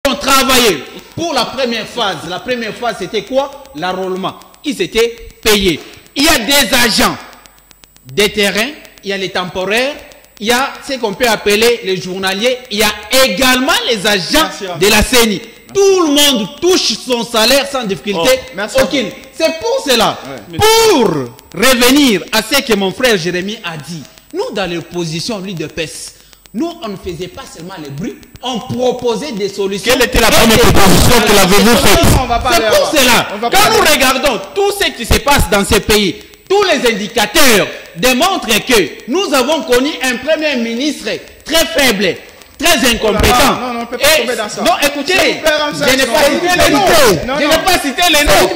ont travaillé pour la première phase. La première phase, c'était quoi? L'enrôlement. Ils étaient payés. Il y a des agents des terrains, il y a les temporaires, il y a ce qu'on peut appeler les journaliers, il y a également les agents de la CENI. Tout le monde touche son salaire sans difficulté aucune. C'est pour cela, pour revenir à ce que mon frère Jérémy a dit, nous dans l'opposition, lui de PES, nous on ne faisait pas seulement les bruits, on proposait des solutions. Quelle était la première proposition que l'avez-vous faite? C'est pour cela, quand nous regardons tout ce qui se passe dans ce pays, tous les indicateurs démontrent que nous avons connu un premier ministre très faible, très incompétent. Non, on ne peut pas tomber dans ça. Non, écoutez, je n'ai pas cité les noms. Je n'ai pas cité les noms.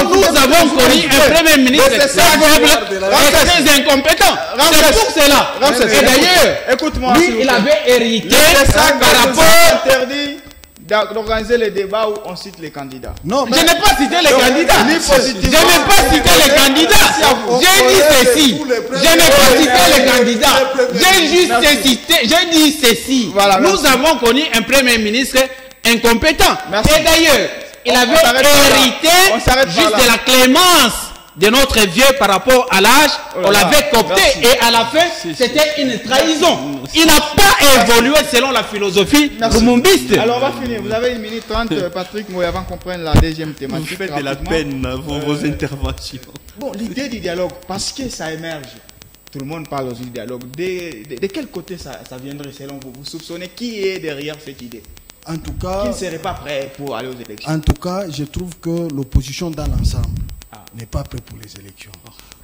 Nous avons connu un premier ministre très faible et très incompétent. C'est pour cela. Et d'ailleurs, écoute-moi, lui, il avait hérité par rapport interdit d'organiser les débats où on cite les candidats. Non, je n'ai pas cité les candidats. Je n'ai pas cité les candidats. J'ai dit ceci. Je n'ai pas cité les candidats. J'ai dit ceci. Voilà, nous avons connu un premier ministre incompétent. Et d'ailleurs, il avait hérité juste de la clémence de notre vieux par rapport à l'âge. On l'avait copté et à la fin, c'était une trahison. Il n'a pas évolué selon la philosophie lumumbiste. Alors on va finir. Vous avez 1 minute 30, Patrick Moy, avant qu'on prenne la deuxième thématique. Vous faites de la peine vos interventions. Bon, l'idée du dialogue, parce que ça émerge. Tout le monde parle aussi du dialogue. De quel côté ça viendrait selon vous? Vous soupçonnez qui est derrière cette idée? En tout cas, qui ne serait pas prêt pour aller aux élections? En tout cas, je trouve que l'opposition dans l'ensemble n'est pas prête pour les élections.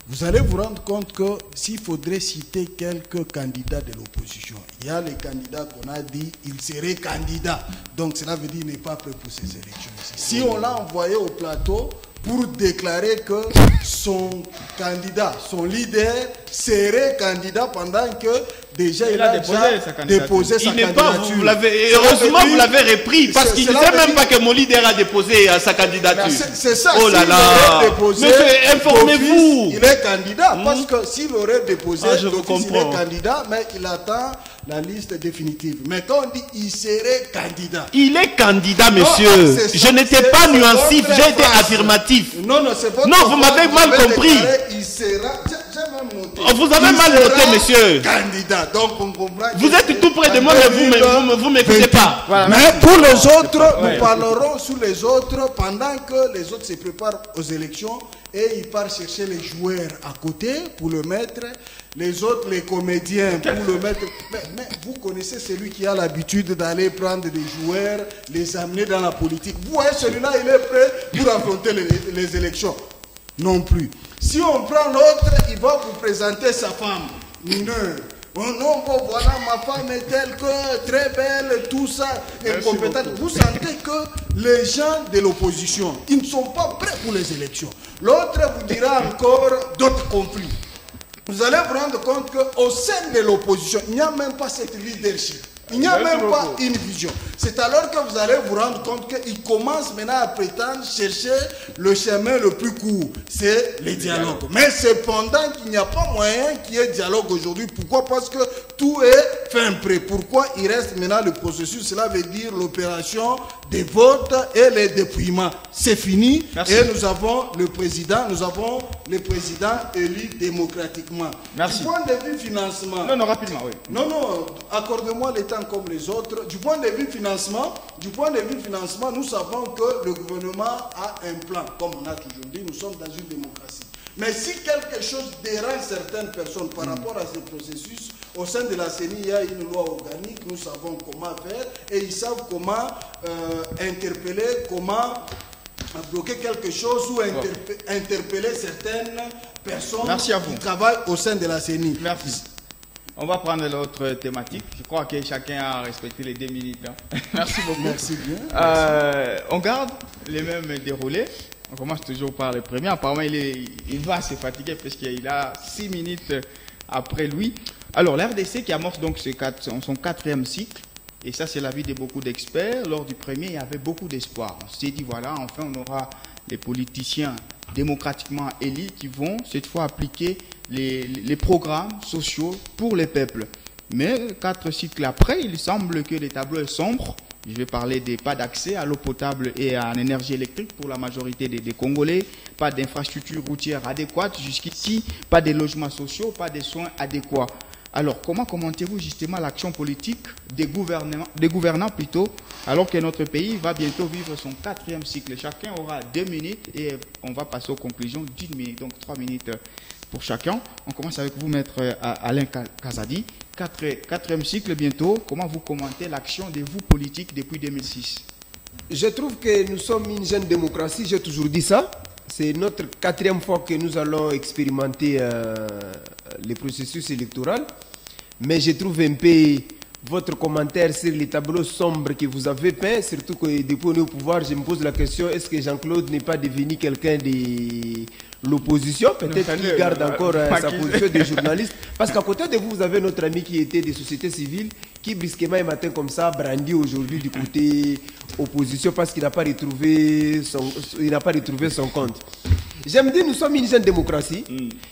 Vous allez vous rendre compte que s'il faudrait citer quelques candidats de l'opposition, il y a les candidats qu'on a dit, ils seraient candidats. Donc cela veut dire qu'il n'est pas prêt pour ces élections. Si on l'a envoyé au plateau pour déclarer que son candidat, son leader, serait candidat pendant que déjà il a déposé sa candidature. Heureusement, vous l'avez repris parce qu'il ne sait même pas que mon leader a déposé sa candidature. C'est ça. Oh là là. Monsieur, informez-vous. Il est candidat parce que s'il aurait déposé, je vous comprends. il est candidat, mais il attend la liste définitive. Mais quand on dit il serait candidat. Il est candidat, monsieur. Je n'étais pas nuancif, j'ai été affirmatif. Non, c'est pas. Non, vous m'avez mal compris. Il sera. Vous avez mal noté, monsieur. Candidat. Donc on comprend. Vous êtes tout près de moi, mais vous ne m'écoutez pas. Voilà, mais pour les autres, nous parlerons sur les autres pendant que les autres se préparent aux élections et ils partent chercher les joueurs à côté pour le mettre. Les autres, les comédiens, pour le mettre. Mais vous connaissez celui qui a l'habitude d'aller prendre des joueurs, les amener dans la politique. Vous voyez, celui-là, il est prêt pour affronter les élections. Non plus. Si on prend l'autre, il va vous présenter sa femme mineure. Oh non, bon, voilà, ma femme est telle que, très belle, tout ça, incompétente. Vous sentez que les gens de l'opposition, ils ne sont pas prêts pour les élections. L'autre vous dira encore d'autres conflits. Vous allez vous rendre compte qu'au sein de l'opposition, il n'y a même pas cette leadership. Il n'y a même pas une vision. C'est alors que vous allez vous rendre compte qu'ils commencent maintenant à prétendre chercher le chemin le plus court. C'est les dialogues. Mais cependant qu'il n'y a pas moyen qu'il y ait dialogue aujourd'hui. Pourquoi? Parce que tout est fin prêt. Pourquoi il reste maintenant le processus? Cela veut dire l'opération des votes et les dépouillements. C'est fini. Merci. Et nous avons le président élu démocratiquement. Merci. Du point de vue financement. Non, rapidement, oui. Non, accordez-moi le temps comme les autres. Du point de vue financement, nous savons que le gouvernement a un plan. Comme on a toujours dit, nous sommes dans une démocratie. Mais si quelque chose dérange certaines personnes par rapport à ce processus, au sein de la CENI, il y a une loi organique, nous savons comment faire et ils savent comment interpeller, comment bloquer quelque chose ou interpeller certaines personnes qui travaillent au sein de la CENI. Merci. On va prendre l'autre thématique. Je crois que chacun a respecté les 2 minutes. Merci beaucoup. Merci bien. On garde les mêmes déroulés. On commence toujours par le premier. Apparemment, il va se fatiguer parce qu'il a 6 minutes après lui. Alors, l'RDC qui amorce donc son 4e cycle. Et ça, c'est l'avis de beaucoup d'experts. Lors du premier, il y avait beaucoup d'espoir. On s'est dit, voilà, enfin, on aura les politiciens démocratiquement élus qui vont cette fois appliquer les programmes sociaux pour les peuples. Mais 4 cycles après, il semble que les tableaux sont sombres. Je vais parler des pas d'accès à l'eau potable et à l'énergie électrique pour la majorité des Congolais, pas d'infrastructures routières adéquates jusqu'ici, pas de logements sociaux, pas de soins adéquats. Alors, comment commentez-vous justement l'action politique des gouvernants plutôt, alors que notre pays va bientôt vivre son 4e cycle? Chacun aura 2 minutes et on va passer aux conclusions d'1 minute, donc 3 minutes pour chacun. On commence avec vous, maître Alain Kazadi. 4e cycle bientôt. Comment vous commentez l'action de vous politiques depuis 2006? Je trouve que nous sommes une jeune démocratie, j'ai toujours dit ça. C'est notre 4e fois que nous allons expérimenter le processus électoral. Mais je trouve un peu votre commentaire sur les tableaux sombres que vous avez peints, surtout que depuis on est au pouvoir, je me pose la question, est-ce que Jean-Claude n'est pas devenu quelqu'un de l'opposition? Peut-être qu'il garde encore sa position de journaliste. Parce qu'à côté de vous, vous avez notre ami qui était des sociétés civiles, qui brusquement un matin comme ça brandit aujourd'hui du côté opposition parce qu'il n'a pas retrouvé son compte. J'aime dire, nous sommes une jeune démocratie.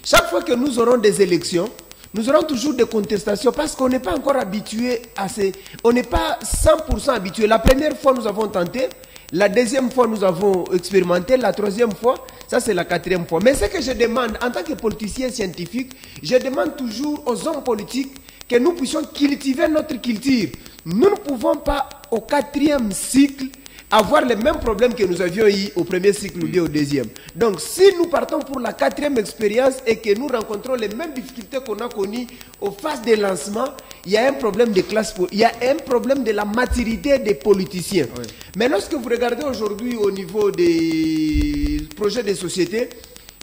Chaque fois que nous aurons des élections, nous aurons toujours des contestations parce qu'on n'est pas encore habitué à ces... On n'est pas 100% habitué. La première fois, nous avons tenté. La deuxième fois, nous avons expérimenté. La troisième fois, ça c'est la 4e fois. Mais ce que je demande, en tant que politicien scientifique, je demande toujours aux hommes politiques que nous puissions cultiver notre culture. Nous ne pouvons pas, au 4e cycle, avoir les mêmes problèmes que nous avions eu au premier cycle ou bien au deuxième. Donc, si nous partons pour la 4e expérience et que nous rencontrons les mêmes difficultés qu'on a connues aux phases de lancement, il y a un problème de classe, il y a un problème de la maturité des politiciens. Oui. Mais lorsque vous regardez aujourd'hui au niveau des projets de société,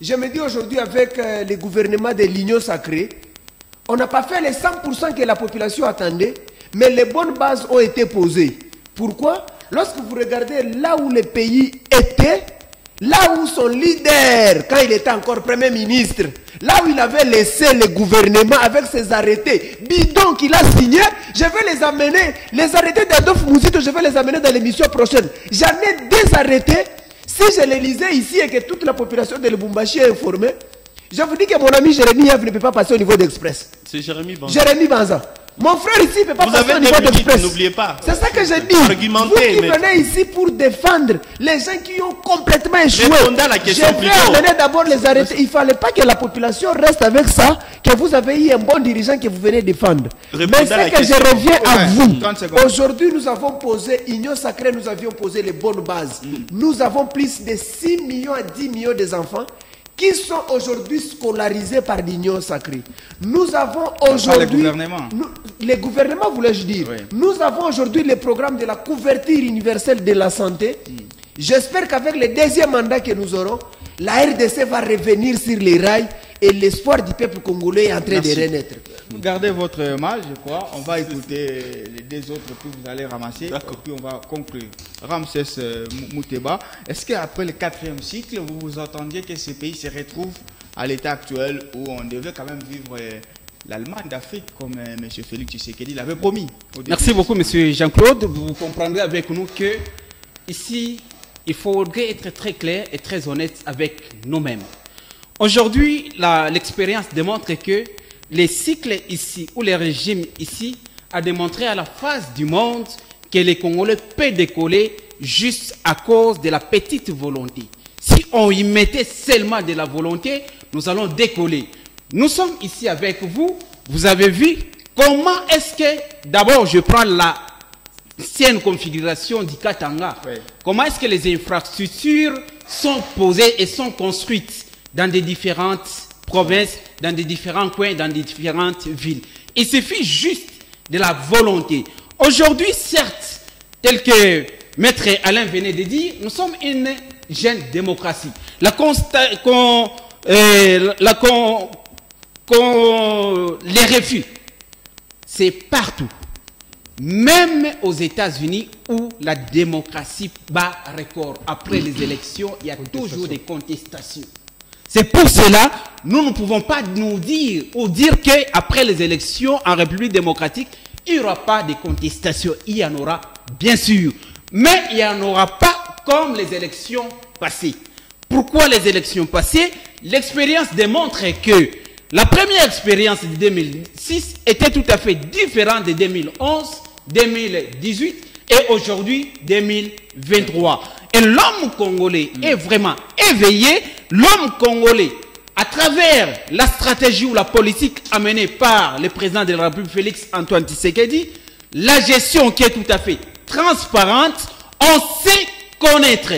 je me dis aujourd'hui avec le gouvernement de l'Union sacrée, on n'a pas fait les 100% que la population attendait, mais les bonnes bases ont été posées. Pourquoi ? Lorsque vous regardez là où le pays était, là où son leader, quand il était encore Premier ministre, là où il avait laissé le gouvernement avec ses arrêtés bidons qu'il a signés, je vais les amener, les arrêtés d'Adolphe Mouzito, je vais les amener dans l'émission prochaine. J'en ai des arrêtés, si je les lisais ici et que toute la population de Lubumbashi est informée, je vous dis que mon ami Jérémy Yav ne peut pas passer au niveau d'Express. C'est Jérémy Banza. Jérémy Banza. Mon frère ici ne peut pas passer au niveau d'Express. N'oubliez pas. C'est ça que je dis. Vous qui venez ici pour défendre les gens qui ont complètement échoué. Je vais amener d'abord les arrêter. Il ne fallait pas que la population reste avec ça, que vous avez eu un bon dirigeant que vous venez défendre. Mais c'est que je reviens à vous. Aujourd'hui, nous avons posé, Union Sacrée, nous avions posé les bonnes bases. Nous avons plus de 6 millions à 10 millions d'enfants qui sont aujourd'hui scolarisés par l'Union sacrée. Nous avons aujourd'hui... Les gouvernements, voulais-je dire. Oui. Nous avons aujourd'hui le programme de la couverture universelle de la santé. J'espère qu'avec le deuxième mandat que nous aurons, la RDC va revenir sur les rails et l'espoir du peuple congolais est en train de renaître. Gardez votre mal, je crois. On va écouter les deux autres que vous allez ramasser. Et puis on va conclure. Ramsès Mouteba, est-ce qu'après le 4e cycle, vous vous attendiez que ce pays se retrouve à l'état actuel où on devait quand même vivre l'Allemagne d'Afrique comme M. Félix Tshisekedi l'avait promis? Merci beaucoup, M. Jean-Claude. Vous comprendrez avec nous que ici, il faudrait être très clair et très honnête avec nous-mêmes. Aujourd'hui, l'expérience démontre que les cycles ici, ou les régimes ici, a démontré à la face du monde que les Congolais peuvent décoller juste à cause de la petite volonté. Si on y mettait seulement de la volonté, nous allons décoller. Nous sommes ici avec vous, vous avez vu comment est-ce que, d'abord je prends l'ancienne configuration du Katanga, oui. Comment est-ce que les infrastructures sont posées et sont construites dans des différentes provinces, dans des différents coins, dans des différentes villes. Il suffit juste de la volonté. Aujourd'hui, certes, tel que Maître Alain venait de dire, nous sommes une jeune démocratie. Les refus, c'est partout. Même aux États-Unis où la démocratie bat record. Après les élections, il y a toujours des contestations. C'est pour cela, nous ne pouvons pas nous dire ou dire qu'après les élections en République démocratique, il n'y aura pas de contestation. Il y en aura, bien sûr. Mais il n'y en aura pas comme les élections passées. Pourquoi les élections passées? L'expérience démontre que la première expérience de 2006 était tout à fait différente de 2011, 2018. et aujourd'hui 2023. Et l'homme congolais est vraiment éveillé. L'homme congolais, à travers la stratégie ou la politique amenée par le président de la République Félix Antoine Tshisekedi, la gestion qui est tout à fait transparente, on sait connaître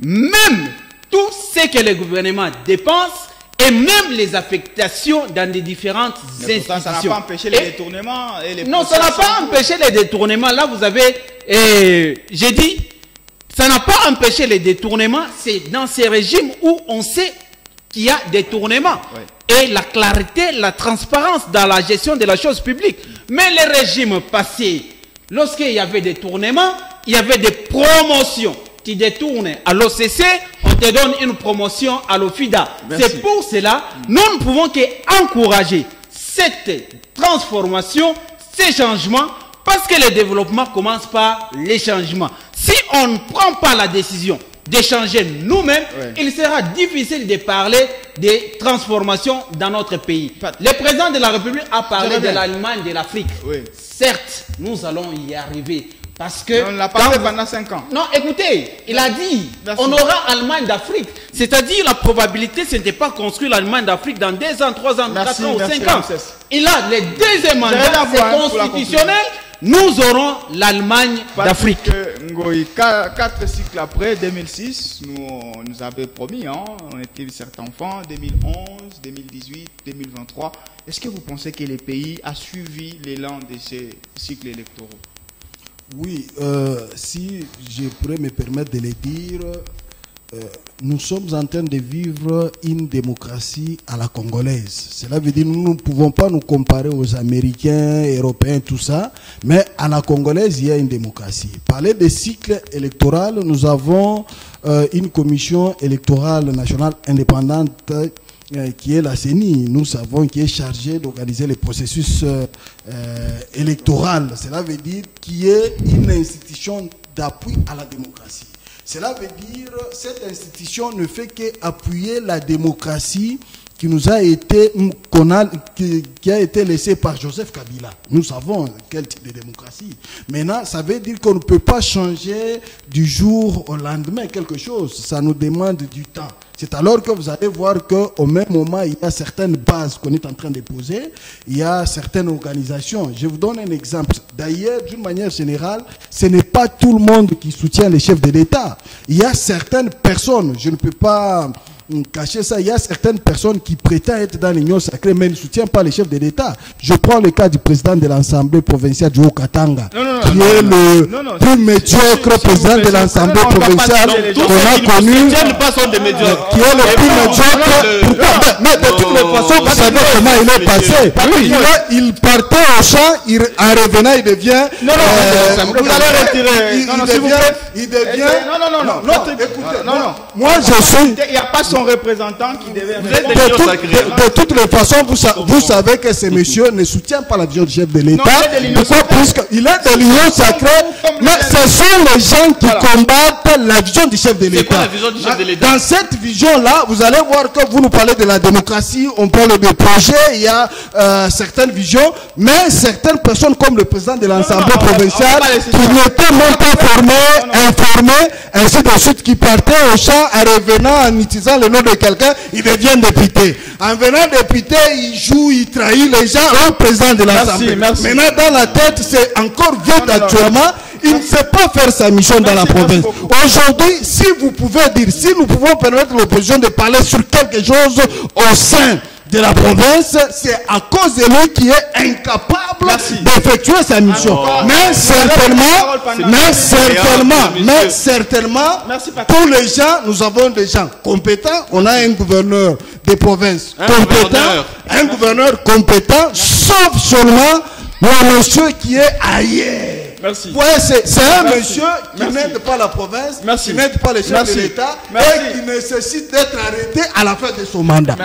même tout ce que le gouvernement dépense et même les affectations dans des différentes institutions. Ça n'a pas empêché les détournements et les non, ça n'a pas empêché les détournements. Là, vous avez, j'ai dit, ça n'a pas empêché les détournements. C'est dans ces régimes où on sait qu'il y a détournements. Ouais. Et la clarté, la transparence dans la gestion de la chose publique. Mais les régimes passés, lorsqu'il y avait des détournements, il y avait des promotions qui détournent à l'OCC, on te donne une promotion à l'OFIDA. C'est pour cela, nous ne pouvons qu'encourager cette transformation, ces changements, parce que le développement commence par les changements. Si on ne prend pas la décision d'échanger nous-mêmes, il sera difficile de parler des transformations dans notre pays. Le président de la République a parlé de l'Allemagne de l'Afrique. Certes, nous allons y arriver. Parce que on l'a pas fait pendant 5 ans. Non, écoutez, il a dit on aura Allemagne d'Afrique. C'est-à-dire la probabilité, ce n'était pas construire l'Allemagne d'Afrique dans 2 ans, 3 ans, 4 ans ou 5 ans. Il a le deuxième mandat, c'est constitutionnel. Nous aurons l'Allemagne d'Afrique. 4 cycles après, 2006, nous avait promis, hein, on était certains enfants, 2011, 2018, 2023. Est-ce que vous pensez que les pays a suivi l'élan de ces cycles électoraux? Oui, si je pourrais me permettre de le dire, nous sommes en train de vivre une démocratie à la congolaise. Cela veut dire que nous ne pouvons pas nous comparer aux Américains, Européens, tout ça, mais à la congolaise, il y a une démocratie. Parler des cycles électoraux, nous avons une commission électorale nationale indépendante qui est la CENI, nous savons, qui est chargée d'organiser les processus électoraux. Cela veut dire qu'il y ait une institution d'appui à la démocratie. Cela veut dire que cette institution ne fait qu'appuyer la démocratie qui nous a été, qui a été laissée par Joseph Kabila. Nous savons quel type de démocratie. Maintenant, ça veut dire qu'on ne peut pas changer du jour au lendemain quelque chose. Ça nous demande du temps. C'est alors que vous allez voir qu'au même moment, il y a certaines bases qu'on est en train de poser. Il y a certaines organisations. Je vous donne un exemple. D'ailleurs, d'une manière générale, ce n'est pas tout le monde qui soutient les chefs de l'État. Il y a certaines personnes, je ne peux pas cacher ça, il y a certaines personnes qui prétendent être dans l'union sacrée, mais ne soutiennent pas les chefs de l'État. Je prends le cas du président de l'Assemblée provinciale du Haut-Katanga, qui est le plus médiocre président de l'Assemblée provinciale qu'on a connu, qui est le plus médiocre. Mais de toutes les façons, vous savez comment il est passé. Il partait au champ, en revenant, il devient... vous allez retirer... Il devient... Non, moi je suis... Il n'y a pas son représentant qui devait... De toutes les façons, vous savez que ces messieurs ne soutiennent pas la vision du chef de l'État. Pourquoi? Puisqu'il est de l'union sacrée, mais ce sont les gens qui combattent la vision du chef de l'État. Dans cette vision-là, vous allez voir que vous nous parlez de la démocratie, on parle de projets, il y a certaines visions, mais certaines personnes comme le président de l'Assemblée provinciale, qui n'étaient même pas formés, informés, ainsi de suite, qui partaient au champ en revenant en utilisant le nom de quelqu'un, il devient député. En venant député, il joue, il trahit les gens au président de l'Assemblée. Maintenant, dans la tête, c'est encore vieux actuellement. Il ne sait pas faire sa mission dans la province. Aujourd'hui, si vous pouvez dire, si nous pouvons permettre l'opposition de parler sur quelque chose au sein de la province, c'est à cause de lui qui est incapable d'effectuer sa mission. Mais certainement, tous les gens, nous avons des gens compétents. On a un gouverneur des provinces compétent, un gouverneur compétent, sauf seulement le monsieur qui est ailleurs. C'est un monsieur qui n'aide pas la province, qui n'aide pas les chefs de l'État et qui nécessite d'être arrêté à la fin de son mandat.